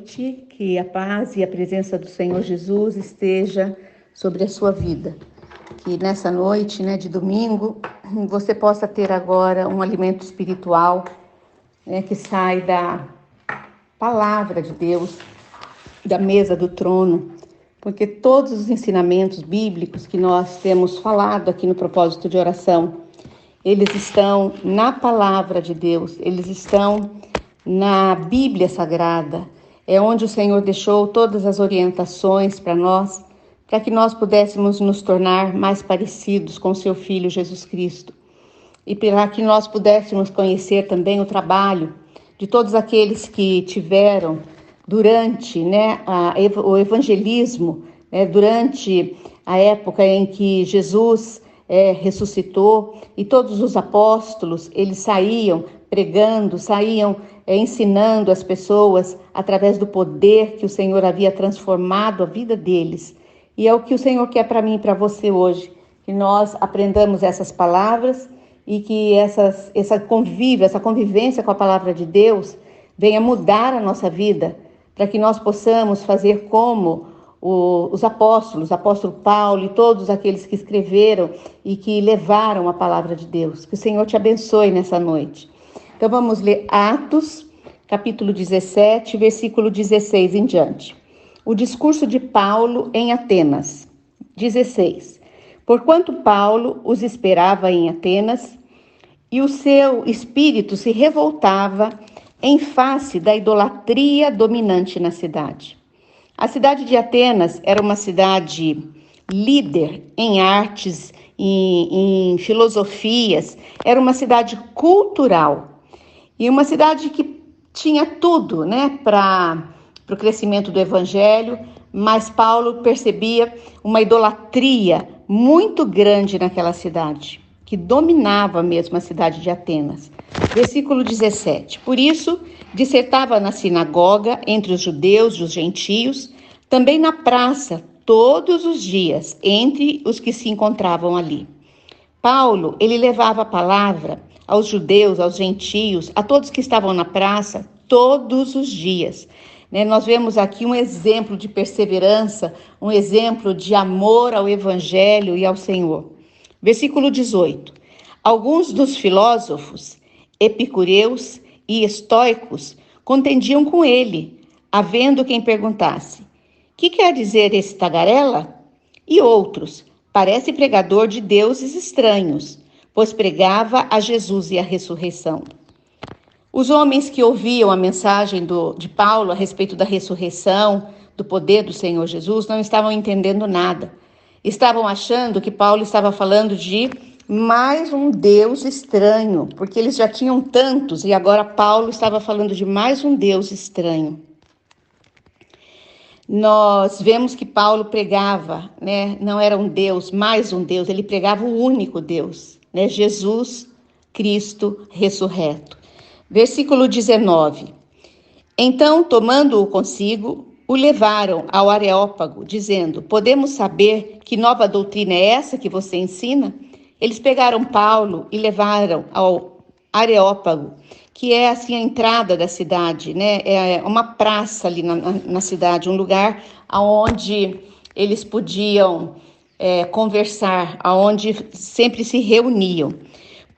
noite, que a paz e a presença do Senhor Jesus esteja sobre a sua vida. Que nessa noite, de domingo, você possa ter agora um alimento espiritual, que sai da palavra de Deus, da mesa do trono, porque todos os ensinamentos bíblicos que nós temos falado aqui no propósito de oração, eles estão na palavra de Deus, eles estão na Bíblia Sagrada. É onde o Senhor deixou todas as orientações para nós, para que nós pudéssemos nos tornar mais parecidos com o seu Filho Jesus Cristo. E para que nós pudéssemos conhecer também o trabalho de todos aqueles que tiveram durante o evangelismo, durante a época em que Jesus ressuscitou, e todos os apóstolos, eles saíam pregando, saíam ensinando as pessoas através do poder que o Senhor havia transformado a vida deles. E é o que o Senhor quer para mim e para você hoje, que nós aprendamos essas palavras e que essa convivência com a palavra de Deus venha mudar a nossa vida, para que nós possamos fazer como os apóstolos, o apóstolo Paulo e todos aqueles que escreveram e que levaram a palavra de Deus. Que o Senhor te abençoe nessa noite. Então vamos ler Atos, capítulo 17, versículo 16 em diante. O discurso de Paulo em Atenas, 16. Porquanto Paulo os esperava em Atenas, e o seu espírito se revoltava em face da idolatria dominante na cidade. A cidade de Atenas era uma cidade líder em artes, em filosofias, era uma cidade cultural e uma cidade que tinha tudo, para o crescimento do evangelho, mas Paulo percebia uma idolatria muito grande naquela cidade, que dominava mesmo a cidade de Atenas. Versículo 17. Por isso, dissertava na sinagoga, entre os judeus e os gentios, também na praça, todos os dias, entre os que se encontravam ali. Paulo, ele levava a palavra aos judeus, aos gentios, a todos que estavam na praça, todos os dias. Nós vemos aqui um exemplo de perseverança, um exemplo de amor ao evangelho e ao Senhor. Versículo 18. Alguns dos filósofos, epicureus e estoicos contendiam com ele, havendo quem perguntasse: que quer dizer esse tagarela? E outros: parece pregador de deuses estranhos, pois pregava a Jesus e a ressurreição. Os homens que ouviam a mensagem de Paulo a respeito da ressurreição, do poder do Senhor Jesus, não estavam entendendo nada. Estavam achando que Paulo estava falando de mais um Deus estranho, porque eles já tinham tantos e agora Paulo estava falando de mais um Deus estranho. Nós vemos que Paulo pregava, não era um Deus, mais um Deus, ele pregava o único Deus, Jesus Cristo ressurreto. Versículo 19. Então, tomando-o consigo, o levaram ao Areópago, dizendo: podemos saber que nova doutrina é essa que você ensina? Eles pegaram Paulo e levaram ao Areópago, que é assim a entrada da cidade, É uma praça ali na cidade, um lugar onde eles podiam conversar, onde sempre se reuniam.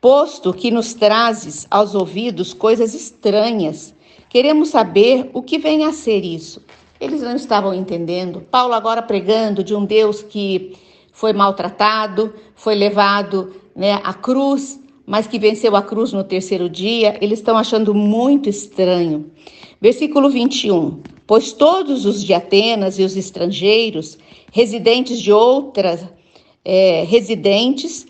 Posto que nos trazes aos ouvidos coisas estranhas, queremos saber o que vem a ser isso. Eles não estavam entendendo. Paulo agora pregando de um Deus que foi maltratado, foi levado à cruz, mas que venceu a cruz no terceiro dia. Eles estão achando muito estranho. Versículo 21. Pois todos os de Atenas e os estrangeiros, residentes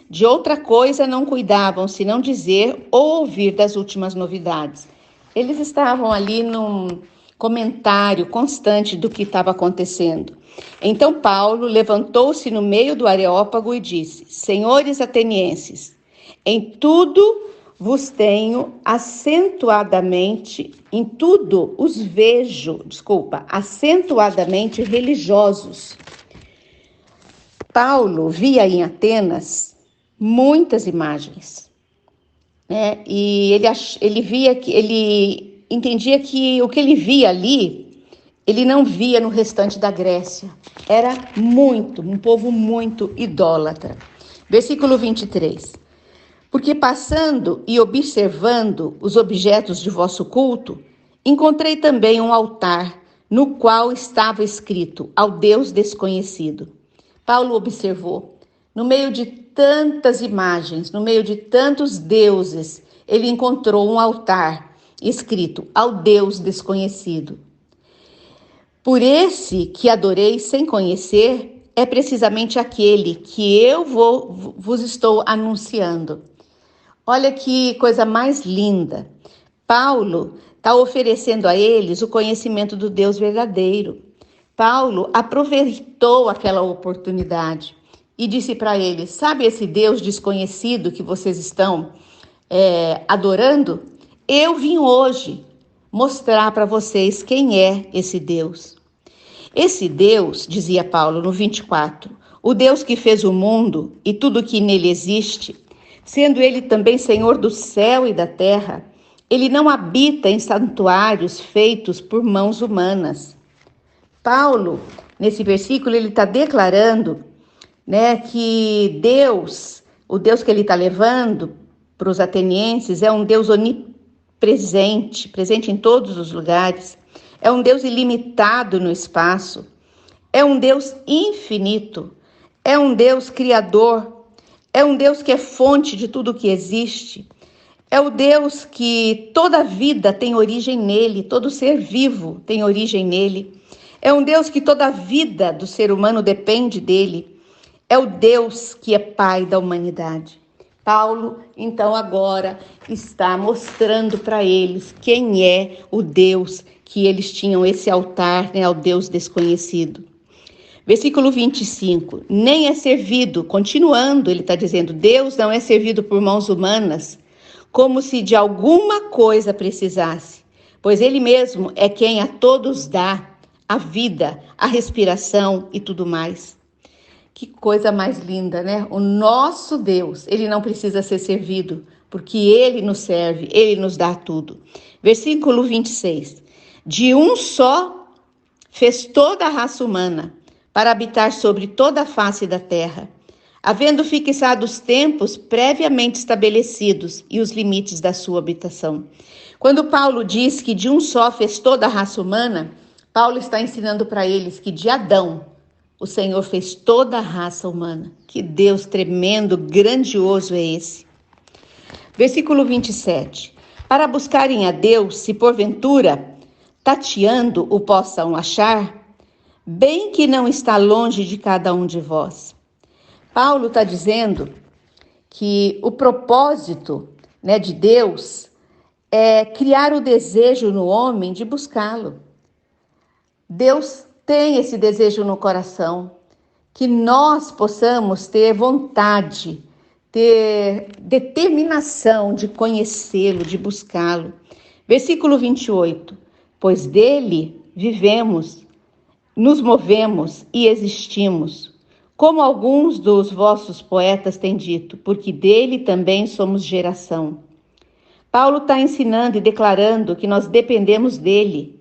de outra coisa não cuidavam, senão dizer ou ouvir das últimas novidades. Eles estavam ali num comentário constante do que estava acontecendo. Então Paulo levantou-se no meio do Areópago e disse: senhores atenienses, em tudo vos tenho acentuadamente religiosos. Paulo via em Atenas muitas imagens, e ele entendia que o que ele via ali ele não via no restante da Grécia. Era um povo muito idólatra. Versículo 23. Porque passando e observando os objetos de vosso culto, encontrei também um altar, no qual estava escrito ao Deus desconhecido. Paulo observou, no meio de tantas imagens, no meio de tantos deuses, ele encontrou um altar escrito ao Deus desconhecido. Por esse que adorei sem conhecer, é precisamente aquele que eu vos estou anunciando. Olha que coisa mais linda. Paulo está oferecendo a eles o conhecimento do Deus verdadeiro. Paulo aproveitou aquela oportunidade e disse para eles: sabe esse Deus desconhecido que vocês estão adorando? Eu vim hoje mostrar para vocês quem é esse Deus. Esse Deus, dizia Paulo no 24, o Deus que fez o mundo e tudo que nele existe, sendo ele também Senhor do céu e da terra, ele não habita em santuários feitos por mãos humanas. Paulo, nesse versículo, ele está declarando, que Deus, o Deus que ele está levando para os atenienses, é um Deus onipresente, presente em todos os lugares, é um Deus ilimitado no espaço, é um Deus infinito, é um Deus criador, é um Deus que é fonte de tudo que existe, é o Deus que toda vida tem origem nele, todo ser vivo tem origem nele, é um Deus que toda a vida do ser humano depende dele, é o Deus que é Pai da humanidade. Paulo, então, agora está mostrando para eles quem é o Deus que eles tinham esse altar, ao Deus desconhecido. Versículo 25, nem é servido, continuando, ele está dizendo, Deus não é servido por mãos humanas, como se de alguma coisa precisasse, pois ele mesmo é quem a todos dá a vida, a respiração e tudo mais. Que coisa mais linda, né? O nosso Deus, ele não precisa ser servido, porque ele nos serve, ele nos dá tudo. Versículo 26. De um só fez toda a raça humana, para habitar sobre toda a face da terra, havendo fixado os tempos previamente estabelecidos e os limites da sua habitação. Quando Paulo diz que de um só fez toda a raça humana, Paulo está ensinando para eles que de Adão, o Senhor fez toda a raça humana. Que Deus tremendo, grandioso é esse. Versículo 27. Para buscarem a Deus, se porventura, tateando, o possam achar, bem que não está longe de cada um de vós. Paulo está dizendo que o propósito, de Deus é criar o desejo no homem de buscá-lo. Deus tem esse desejo no coração, que nós possamos ter vontade, ter determinação de conhecê-lo, de buscá-lo. Versículo 28, pois dele vivemos, nos movemos e existimos, como alguns dos vossos poetas têm dito, porque dele também somos geração. Paulo está ensinando e declarando que nós dependemos dele,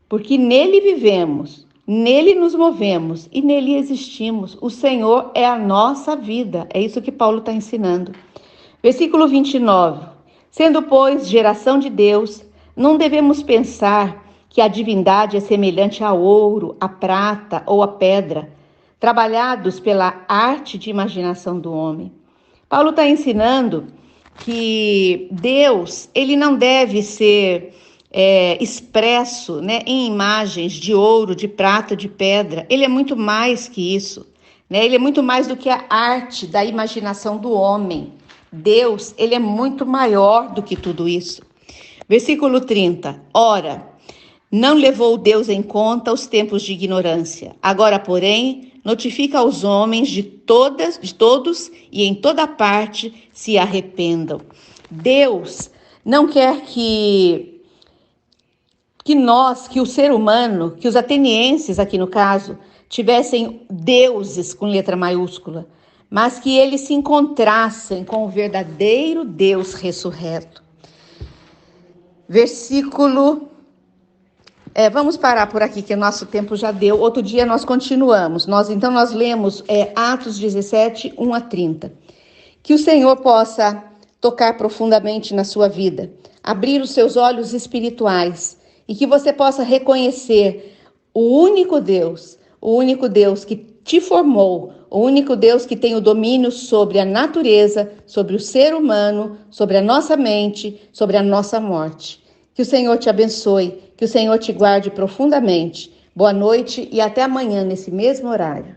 porque nele vivemos, nele nos movemos e nele existimos. O Senhor é a nossa vida. É isso que Paulo está ensinando. Versículo 29. Sendo, pois, geração de Deus, não devemos pensar que a divindade é semelhante ao ouro, à prata ou à pedra, trabalhados pela arte de imaginação do homem. Paulo está ensinando que Deus, ele não deve ser expresso, em imagens de ouro, de prata, de pedra. Ele é muito mais que isso, Ele é muito mais do que a arte da imaginação do homem. Deus, ele é muito maior do que tudo isso. Versículo 30. Ora, não levou Deus em conta os tempos de ignorância. Agora, porém, notifica aos homens de todos e em toda parte se arrependam. Deus não quer que o ser humano, que os atenienses aqui no caso, tivessem deuses com letra maiúscula, mas que eles se encontrassem com o verdadeiro Deus ressurreto. Versículo Vamos parar por aqui, que o nosso tempo já deu. Outro dia nós continuamos. Nós lemos Atos 17, 1 a 30. Que o Senhor possa tocar profundamente na sua vida, abrir os seus olhos espirituais e que você possa reconhecer o único Deus que te formou, o único Deus que tem o domínio sobre a natureza, sobre o ser humano, sobre a nossa mente, sobre a nossa morte. Que o Senhor te abençoe, que o Senhor te guarde profundamente. Boa noite e até amanhã nesse mesmo horário.